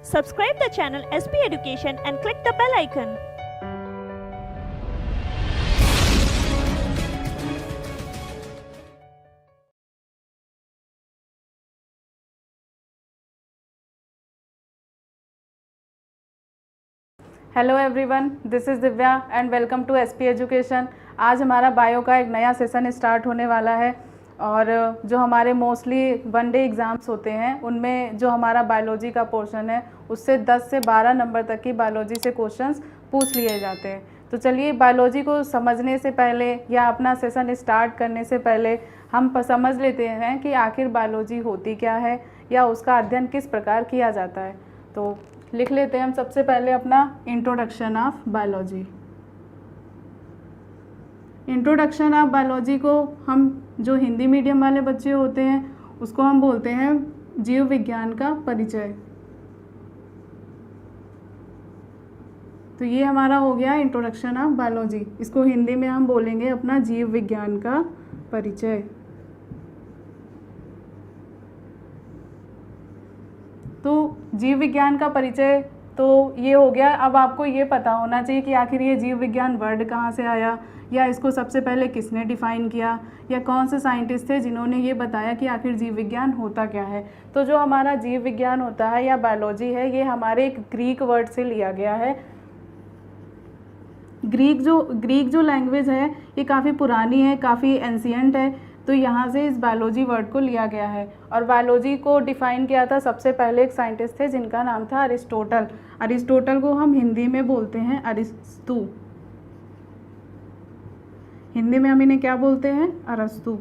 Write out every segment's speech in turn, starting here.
Subscribe the channel SP Education and click the bell icon. Hello everyone, this is Divya and welcome to SP education. आज हमारा bio का एक नया session start होने वाला है और जो हमारे मोस्टली वन डे एग्ज़ाम्स होते हैं उनमें जो हमारा बायोलॉजी का पोर्शन है उससे 10 से 12 नंबर तक की बायोलॉजी से क्वेश्चंस पूछ लिए जाते हैं। तो चलिए बायोलॉजी को समझने से पहले या अपना सेशन स्टार्ट करने से पहले हम समझ लेते हैं कि आखिर बायोलॉजी होती क्या है या उसका अध्ययन किस प्रकार किया जाता है। तो लिख लेते हैं हम सबसे पहले अपना introduction of biology. Introduction of biology को हम जो हिंदी मीडियम वाले बच्चे होते हैं उसको हम बोलते हैं जीव विज्ञान का परिचय। तो ये हमारा हो गया इंट्रोडक्शन ऑफ बायोलॉजी। इसको हिंदी में हम बोलेंगे अपना जीव विज्ञान का परिचय। तो जीव विज्ञान का परिचय तो ये हो गया। अब आपको ये पता होना चाहिए कि आखिर ये जीव विज्ञान वर्ड कहाँ से आया या इसको सबसे पहले किसने डिफ़ाइन किया या कौन से साइंटिस्ट थे जिन्होंने ये बताया कि आखिर जीव विज्ञान होता क्या है। तो जो हमारा जीव विज्ञान होता है या बायोलॉजी है ये हमारे एक ग्रीक वर्ड से लिया गया है। ग्रीक जो लैंग्वेज है ये काफ़ी पुरानी है, काफ़ी एंशिएंट है। तो यहाँ से इस बायोलॉजी वर्ड को लिया गया है और बायोलॉजी को डिफ़ाइन किया था सबसे पहले एक साइंटिस्ट थे जिनका नाम था अरिस्टोटल। अरिस्टोटल को हम हिंदी में बोलते हैं अरिस्तु। हिंदी में हम इन्हें क्या बोलते हैं? अरस्तु।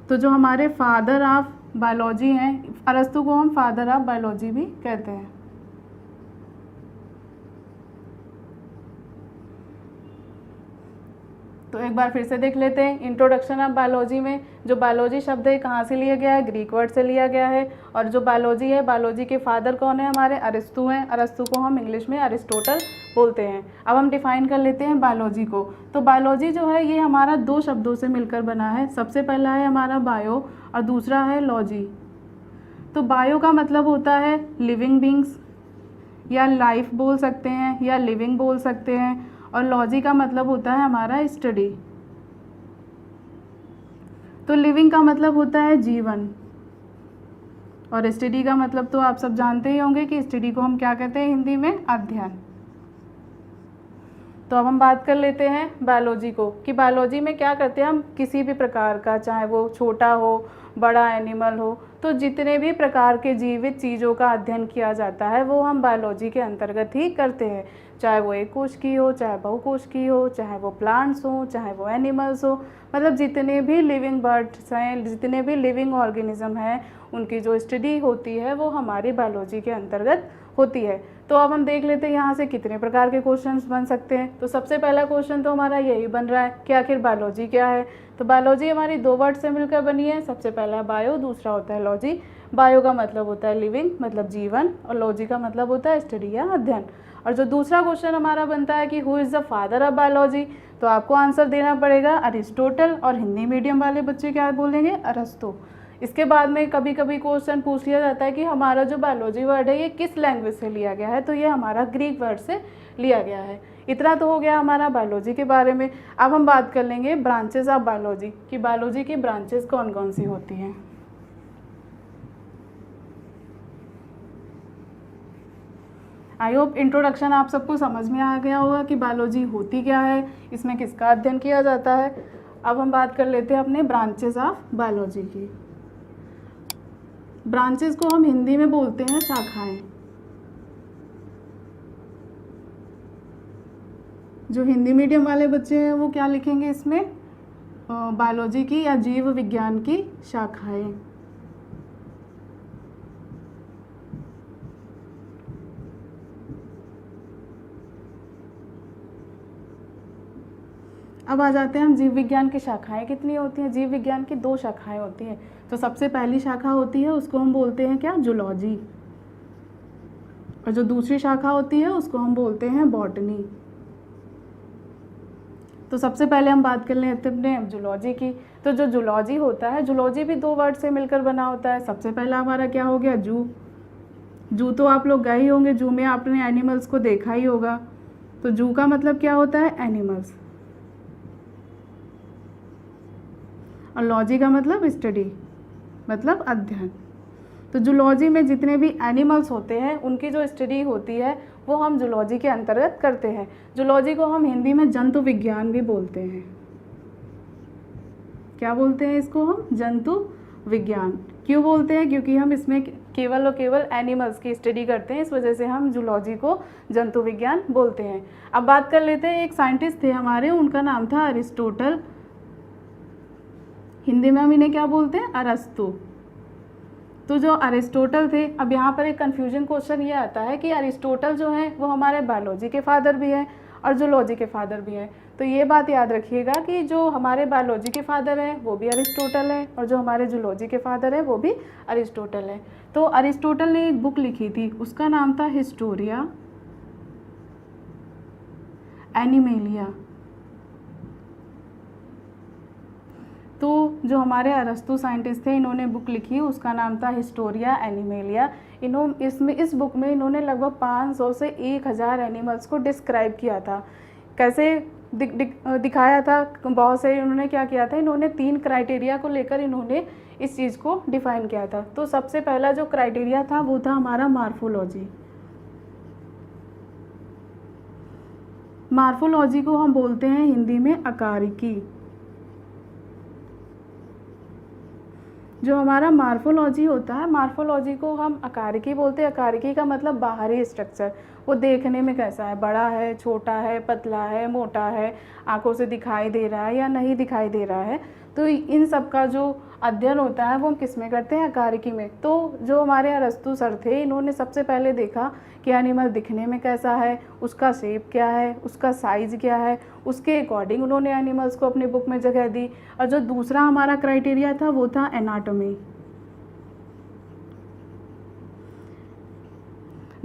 तो जो हमारे फादर ऑफ बायोलॉजी हैं, अरस्तु को हम फादर ऑफ बायोलॉजी भी कहते हैं। तो एक बार फिर से देख लेते हैं इंट्रोडक्शन ऑफ बायोलॉजी में जो बायोलॉजी शब्द है कहाँ से लिया गया है? ग्रीक वर्ड से लिया गया है। और जो बायोलॉजी है, बायोलॉजी के फादर कौन है? हमारे अरिस्तु हैं। अरिस्तु को हम इंग्लिश में अरिस्टोटल बोलते हैं। अब हम डिफाइन कर लेते हैं बायोलॉजी को। तो बायोलॉजी जो है ये हमारा दो शब्दों से मिलकर बना है। सबसे पहला है हमारा बायो और दूसरा है लॉजी। तो बायो का मतलब होता है लिविंग बींग्स या लाइफ बोल सकते हैं या लिविंग बोल सकते हैं, और लॉजी का मतलब होता है हमारा स्टडी। तो लिविंग का मतलब होता है जीवन और स्टडी का मतलब तो आप सब जानते ही होंगे कि स्टडी को हम क्या कहते हैं हिंदी में? अध्ययन। तो अब हम बात कर लेते हैं बायोलॉजी को कि बायोलॉजी में क्या करते हैं हम। किसी भी प्रकार का, चाहे वो छोटा हो बड़ा एनिमल हो, तो जितने भी प्रकार के जीवित चीज़ों का अध्ययन किया जाता है वो हम बायोलॉजी के अंतर्गत ही करते हैं। चाहे वो एक कोश की हो, चाहे बहुकोश की हो, चाहे वो प्लांट्स हो, चाहे वो एनिमल्स हो, मतलब जितने भी लिविंग बर्ड्स हैं, जितने भी लिविंग ऑर्गेनिज्म हैं, उनकी जो स्टडी होती है वो हमारी बायोलॉजी के अंतर्गत होती है। तो अब हम देख लेते हैं यहाँ से कितने प्रकार के क्वेश्चंस बन सकते हैं। तो सबसे पहला क्वेश्चन तो हमारा यही बन रहा है कि आखिर बायोलॉजी क्या है। तो बायोलॉजी हमारी दो वर्ड से मिलकर बनी है। सबसे पहला बायो, दूसरा होता है लॉजी। बायो का मतलब होता है लिविंग, मतलब जीवन, और लॉजी का मतलब होता है स्टडी या अध्ययन। और जो दूसरा क्वेश्चन हमारा बनता है कि who is the father of biology, तो आपको आंसर देना पड़ेगा अरिस्टोटल, और हिंदी मीडियम वाले बच्चे क्या बोलेंगे? अरस्तु। इसके बाद में कभी कभी क्वेश्चन पूछ लिया जाता है कि हमारा जो बायोलॉजी वर्ड है ये किस लैंग्वेज से लिया गया है, तो ये हमारा ग्रीक वर्ड से लिया गया है। इतना तो हो गया हमारा बायोलॉजी के बारे में। अब हम बात कर लेंगे ब्रांचेस ऑफ बायोलॉजी कि बायोलॉजी की ब्रांचेस कौन कौन सी होती हैं। आई होप इंट्रोडक्शन आप सबको समझ में आ गया होगा कि बायोलॉजी होती क्या है, इसमें किसका अध्ययन किया जाता है। अब हम बात कर लेते हैं अपने ब्रांचेस ऑफ बायोलॉजी की। ब्रांचेस को हम हिंदी में बोलते हैं शाखाएं। जो हिंदी मीडियम वाले बच्चे हैं वो क्या लिखेंगे इसमें? बायोलॉजी की या जीव विज्ञान की शाखाएं। अब आ जाते हैं हम जीव विज्ञान की शाखाएं कितनी होती हैं। जीव विज्ञान की दो शाखाएं होती हैं। तो सबसे पहली शाखा होती है उसको हम बोलते हैं क्या? जूलॉजी। और जो दूसरी शाखा होती है उसको हम बोलते हैं बॉटनी। तो सबसे पहले हम बात कर लेते हैं जूलॉजी की। तो जो जूलॉजी होता है, जूलॉजी भी दो वर्ड से मिलकर बना होता है। सबसे पहला हमारा क्या हो गया? जू। जू तो आप लोग गए ही होंगे, जू में आपने एनिमल्स को देखा ही होगा। तो जू का मतलब क्या होता है? एनिमल्स। और लॉजी का मतलब स्टडी, मतलब अध्ययन। तो जूलॉजी में जितने भी एनिमल्स होते हैं उनकी जो स्टडी होती है वो हम जूलॉजी के अंतर्गत करते हैं। जूलॉजी को हम हिंदी में जंतु विज्ञान भी बोलते हैं। क्या बोलते हैं इसको हम? जंतु विज्ञान। क्यों बोलते हैं? क्योंकि हम इसमें केवल और केवल एनिमल्स की स्टडी करते हैं, इस वजह से हम जूलॉजी को जंतु विज्ञान बोलते हैं। अब बात कर लेते हैं, एक साइंटिस्ट थे हमारे, उनका नाम था अरिस्टोटल। हिंदी में हम इन्हें क्या बोलते हैं? अरस्तु। तो जो अरिस्टोटल थे, अब यहाँ पर एक कन्फ्यूजन क्वेश्चन ये आता है कि अरिस्टोटल जो है वो हमारे बायोलॉजी के फादर भी हैं और जूलॉजी के फादर भी हैं। तो ये बात याद रखिएगा कि जो हमारे बायोलॉजी के फादर हैं वो भी अरिस्टोटल है और जो हमारे जूलॉजी के फादर है वो भी अरिस्टोटल है। तो अरिस्टोटल ने एक बुक लिखी थी, उसका नाम था हिस्टोरिया एनिमेलिया। तो जो हमारे अरस्तु साइंटिस्ट थे, इन्होंने बुक लिखी, उसका नाम था हिस्टोरिया एनिमेलिया। इस बुक में इन्होंने लगभग 500 से 1000 एनिमल्स को डिस्क्राइब किया था। कैसे दिखाया था? बहुत से इन्होंने क्या किया था, इन्होंने 3 क्राइटेरिया को लेकर इन्होंने इस चीज़ को डिफाइन किया था। तो सबसे पहला जो क्राइटेरिया था वो था हमारा मार्फोलॉजी। मार्फोलॉजी को हम बोलते हैं हिंदी में आकारिकी। जो हमारा मार्फोलॉजी होता है, मार्फोलॉजी को हम आकारिकी बोलते हैं। आकारिकी का मतलब बाहरी स्ट्रक्चर, वो देखने में कैसा है, बड़ा है, छोटा है, पतला है, मोटा है, आंखों से दिखाई दे रहा है या नहीं दिखाई दे रहा है। तो इन सब का जो अध्ययन होता है वो हम किस में करते हैं? आकारिकी में। तो जो हमारे अरस्तु सर थे, इन्होंने सबसे पहले देखा कि एनिमल दिखने में कैसा है, उसका शेप क्या है, उसका साइज़ क्या है, उसके अकॉर्डिंग उन्होंने एनिमल्स को अपनी बुक में जगह दी। और जो दूसरा हमारा क्राइटेरिया था वो था एनाटॉमी।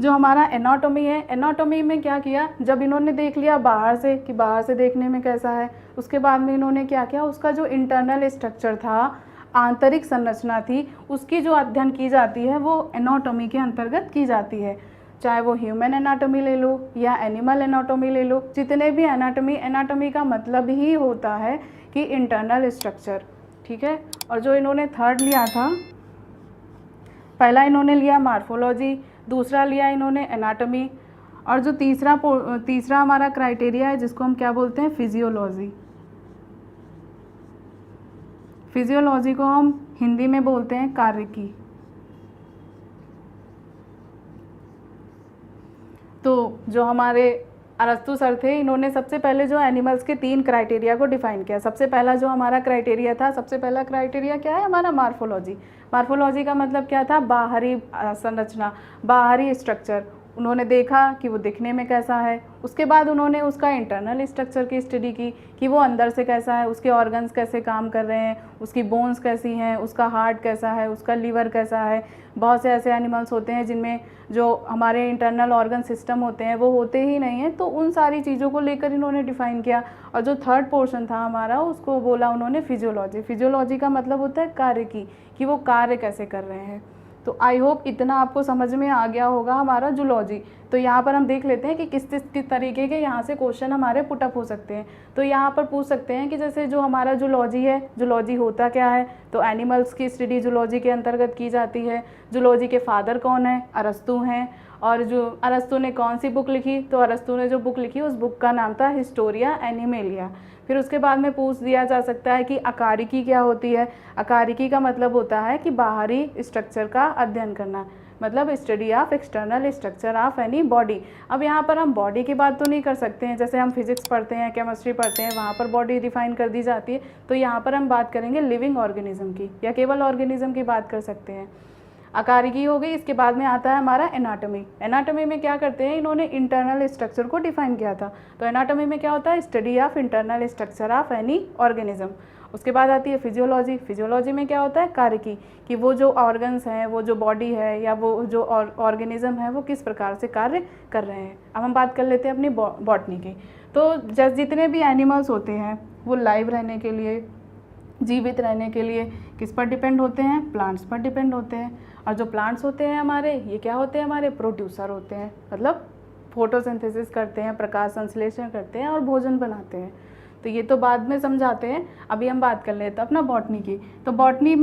जो हमारा एनाटॉमी है, एनाटॉमी में क्या किया, जब इन्होंने देख लिया बाहर से कि बाहर से देखने में कैसा है, उसके बाद में इन्होंने क्या किया, उसका जो इंटरनल स्ट्रक्चर था, आंतरिक संरचना थी, उसकी जो अध्ययन की जाती है वो एनाटॉमी के अंतर्गत की जाती है। चाहे वो ह्यूमन एनाटॉमी ले लो या एनिमल एनाटॉमी ले लो, जितने भी एनाटॉमी का मतलब ही होता है कि इंटरनल स्ट्रक्चर। ठीक है। और जो इन्होंने थर्ड लिया था, पहला इन्होंने लिया मार्फोलॉजी, दूसरा लिया इन्होंने एनाटॉमी, और जो तीसरा हमारा क्राइटेरिया है जिसको हम क्या बोलते हैं? फिजियोलॉजी। फिजियोलॉजी को हम हिंदी में बोलते हैं कार्यकी। तो जो हमारे अरस्तु सर थे, इन्होंने सबसे पहले जो एनिमल्स के 3 क्राइटेरिया को डिफाइन किया। सबसे पहला जो हमारा क्राइटेरिया था, सबसे पहला क्राइटेरिया क्या है हमारा? मार्फोलॉजी। मार्फोलॉजी का मतलब क्या था? बाहरी संरचना, बाहरी स्ट्रक्चर। उन्होंने देखा कि वो दिखने में कैसा है, उसके बाद उन्होंने उसका इंटरनल स्ट्रक्चर की स्टडी की कि वो अंदर से कैसा है, उसके ऑर्गन्स कैसे काम कर रहे हैं, उसकी बोन्स कैसी हैं, उसका हार्ट कैसा है, उसका लीवर कैसा है। बहुत से ऐसे एनिमल्स होते हैं जिनमें जो हमारे इंटरनल ऑर्गन सिस्टम होते हैं वो होते ही नहीं हैं, तो उन सारी चीज़ों को लेकर इन्होंने डिफ़ाइन किया। और जो थर्ड पोर्शन था हमारा, उसको बोला उन्होंने फिजियोलॉजी। फिजियोलॉजी का मतलब होता है कार्य की, कि वो कार्य कैसे कर रहे हैं। तो आई होप इतना आपको समझ में आ गया होगा हमारा जूलॉजी। तो यहाँ पर हम देख लेते हैं कि किस तरीके के यहाँ से क्वेश्चन हमारे पुटअप हो सकते हैं। तो यहाँ पर पूछ सकते हैं कि जैसे जो हमारा जूलॉजी है, जूलॉजी होता क्या है? तो एनिमल्स की स्टडी जूलॉजी के अंतर्गत की जाती है। जूलॉजी के फादर कौन है? अरस्तु हैं। और जो अरस्तु ने कौन सी बुक लिखी? तो अरस्तु ने जो बुक लिखी उस बुक का नाम था हिस्टोरिया एनिमेलिया। फिर उसके बाद में पूछ दिया जा सकता है कि आकारिकी क्या होती है? आकारिकी का मतलब होता है कि बाहरी स्ट्रक्चर का अध्ययन करना, मतलब study of external structure of any body. अब यहाँ पर हम बॉडी की बात तो नहीं कर सकते हैं, जैसे हम फिजिक्स पढ़ते हैं, केमिस्ट्री पढ़ते हैं, वहाँ पर बॉडी डिफाइन कर दी जाती है। तो यहाँ पर हम बात करेंगे लिविंग ऑर्गेनिज्म की, या केवल ऑर्गेनिज्म की बात कर सकते हैं। आकारिकी हो गई। इसके बाद में आता है हमारा एनाटॉमी। एनाटॉमी में क्या करते हैं, इन्होंने इंटरनल स्ट्रक्चर को डिफाइन किया था। तो एनाटॉमी में क्या होता है? Study of internal structure of any organism. उसके बाद आती है फिजियोलॉजी। फिजियोलॉजी में क्या होता है? कार्यकी, कि वो जो ऑर्गन्स हैं, वो जो बॉडी है या वो जो ऑर्गेनिज्म है वो किस प्रकार से कार्य कर रहे हैं। अब हम बात कर लेते हैं अपनी बॉटनी की। तो जितने भी एनिमल्स होते हैं वो लाइव रहने के लिए जीवित रहने के लिए किस पर डिपेंड होते हैं? प्लांट्स पर डिपेंड होते हैं। और जो प्लांट्स होते हैं हमारे, ये क्या होते हैं? हमारे प्रोड्यूसर होते हैं, मतलब फोटोसिंथेसिस करते हैं, प्रकाश संश्लेषण करते हैं और भोजन बनाते हैं। तो ये तो बाद में समझाते हैं, अभी हम बात कर लेते हैं अपना बॉटनी की। तो बॉटनी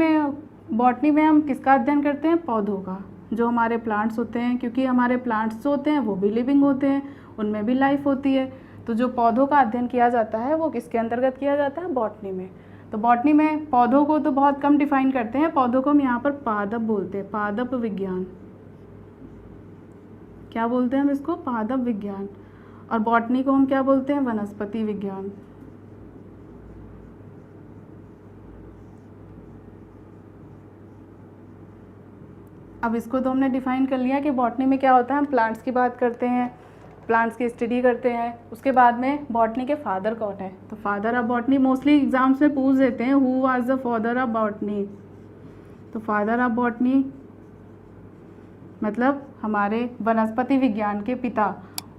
में हम किसका अध्ययन करते हैं? पौधों का, जो हमारे प्लांट्स होते हैं, क्योंकि हमारे प्लांट्स जो होते हैं वो भी लिविंग होते हैं, उनमें भी लाइफ होती है। तो जो पौधों का अध्ययन किया जाता है वो किसके अंतर्गत किया जाता है? बॉटनी में। तो बॉटनी में पौधों को तो बहुत कम डिफाइन करते हैं, पौधों को हम यहाँ पर पादप बोलते हैं, पादप विज्ञान। क्या बोलते हैं हम इसको? पादप विज्ञान। और बॉटनी को हम क्या बोलते हैं? वनस्पति विज्ञान। अब इसको तो हमने डिफाइन कर लिया कि बॉटनी में क्या होता है। हम प्लांट्स की बात करते हैं, प्लांट्स की स्टडी करते हैं। उसके बाद में बॉटनी के फादर कौन है? तो father of botany mostly exams में पूछ देते हैं, who was the father of botany. तो फादर ऑफ बॉटनी मतलब हमारे वनस्पति विज्ञान के पिता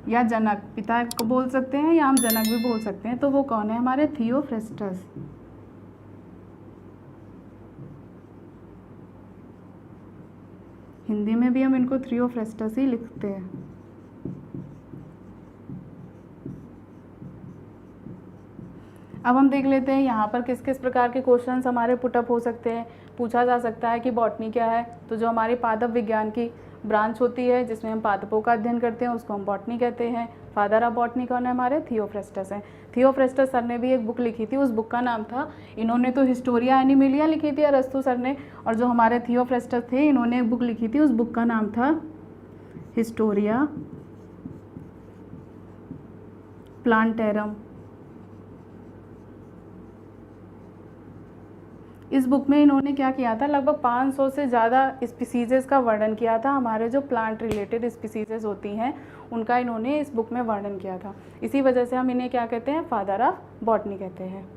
या जनक, पिता को बोल सकते हैं या हम जनक भी बोल सकते हैं। तो वो कौन है? हमारे थियोफ्रेस्टस। हिंदी में भी हम इनको थियोफ्रेस्टस ही लिखते हैं। अब हम देख लेते हैं यहाँ पर किस किस प्रकार के क्वेश्चंस हमारे पुटअप हो सकते हैं, पूछा जा सकता है कि बॉटनी क्या है। तो जो हमारी पादप विज्ञान की ब्रांच होती है जिसमें हम पादपों का अध्ययन करते हैं उसको हम बॉटनी कहते हैं। फादर ऑफ बॉटनी कौन है? हमारे थियोफ्रेस्टस हैं। थियोफ्रेस्टस सर ने भी एक बुक लिखी थी, उस बुक का नाम था, इन्होंने तो हिस्टोरिया एनिमेलिया लिखी थी अरस्तु सर ने, और जो हमारे थियोफ्रेस्टस थे इन्होंने एक बुक लिखी थी, उस बुक का नाम था हिस्टोरिया प्लांटेरम। इस बुक में इन्होंने क्या किया था? लगभग 500 से ज़्यादा स्पीसीज़ का वर्णन किया था। हमारे जो प्लांट रिलेटेड स्पीसीज़ होती हैं उनका इन्होंने इस बुक में वर्णन किया था। इसी वजह से हम इन्हें क्या कहते हैं? फादर ऑफ बॉटनी कहते हैं।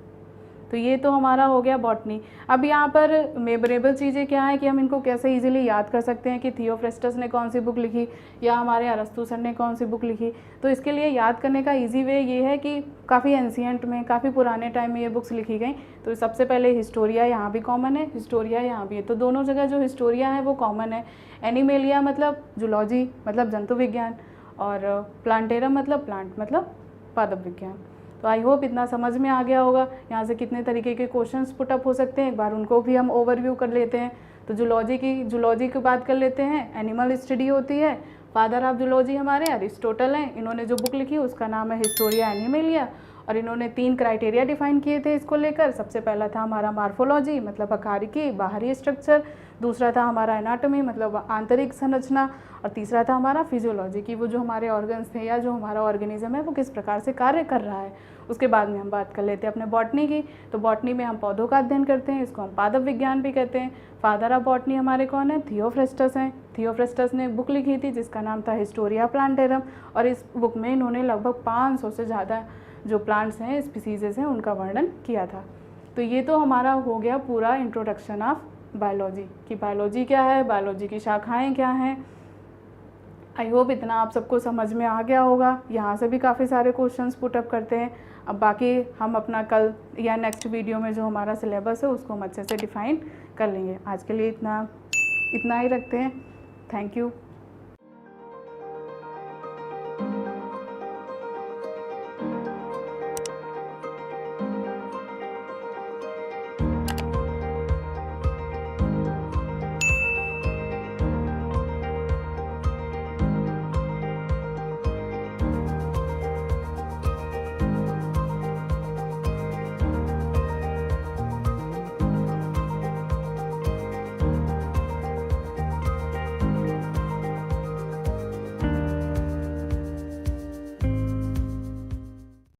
तो ये तो हमारा हो गया बॉटनी। अब यहाँ पर मेमोरेबल चीज़ें क्या है कि हम इनको कैसे इजीली याद कर सकते हैं कि थियोफ्रेस्टस ने कौन सी बुक लिखी या हमारे अरस्तु सर ने कौन सी बुक लिखी। तो इसके लिए याद करने का इजी वे ये है कि काफ़ी एंशियंट में, काफ़ी पुराने टाइम में ये बुक्स लिखी गई। तो सबसे पहले हिस्टोरिया यहाँ भी कॉमन है, हिस्टोरिया यहाँ भी है, तो दोनों जगह जो हिस्टोरिया है वो कॉमन है। एनिमेलिया मतलब जूलॉजी मतलब जंतु विज्ञान, और प्लांटेरम मतलब प्लांट मतलब पादप विज्ञान। तो आई होप इतना समझ में आ गया होगा। यहाँ से कितने तरीके के क्वेश्चंस पुटअप हो सकते हैं, एक बार उनको भी हम ओवरव्यू कर लेते हैं। तो जूलॉजी की बात कर लेते हैं। एनिमल स्टडी होती है, फादर ऑफ जूलॉजी हमारे अरिस्टोटल हैं, इन्होंने जो बुक लिखी उसका नाम है हिस्टोरिया एनिमेलिया, और इन्होंने 3 क्राइटेरिया डिफाइन किए थे इसको लेकर। सबसे पहला था हमारा मार्फोलॉजी मतलब आकारिकी, बाहरी स्ट्रक्चर, दूसरा था हमारा एनाटॉमी मतलब आंतरिक संरचना, और तीसरा था हमारा फिजियोलॉजी की वो जो हमारे ऑर्गन्स थे या जो हमारा ऑर्गेनिज्म है वो किस प्रकार से कार्य कर रहा है। उसके बाद में हम बात कर लेते हैं अपने बॉटनी की। तो बॉटनी में हम पौधों का अध्ययन करते हैं, इसको हम पादप विज्ञान भी कहते हैं। फादर ऑफ बॉटनी हमारे कौन है? थियोफ्रेस्टस हैं। थियोफ्रेस्टस ने एक बुक लिखी थी जिसका नाम था हिस्टोरिया प्लांटेरम, और इस बुक में इन्होंने लगभग 500 से ज़्यादा जो प्लांट्स हैं, स्पीसीज़ हैं, उनका वर्णन किया था। तो ये तो हमारा हो गया पूरा इंट्रोडक्शन ऑफ बायोलॉजी कि बायोलॉजी क्या है, बायोलॉजी की शाखाएं क्या हैं। आई होप इतना आप सबको समझ में आ गया होगा। यहाँ से भी काफ़ी सारे क्वेश्चंस पुटअप करते हैं। अब बाकी हम अपना कल या नेक्स्ट वीडियो में जो हमारा सिलेबस है उसको हम अच्छे से डिफ़ाइन कर लेंगे। आज के लिए इतना ही रखते हैं। Thank you.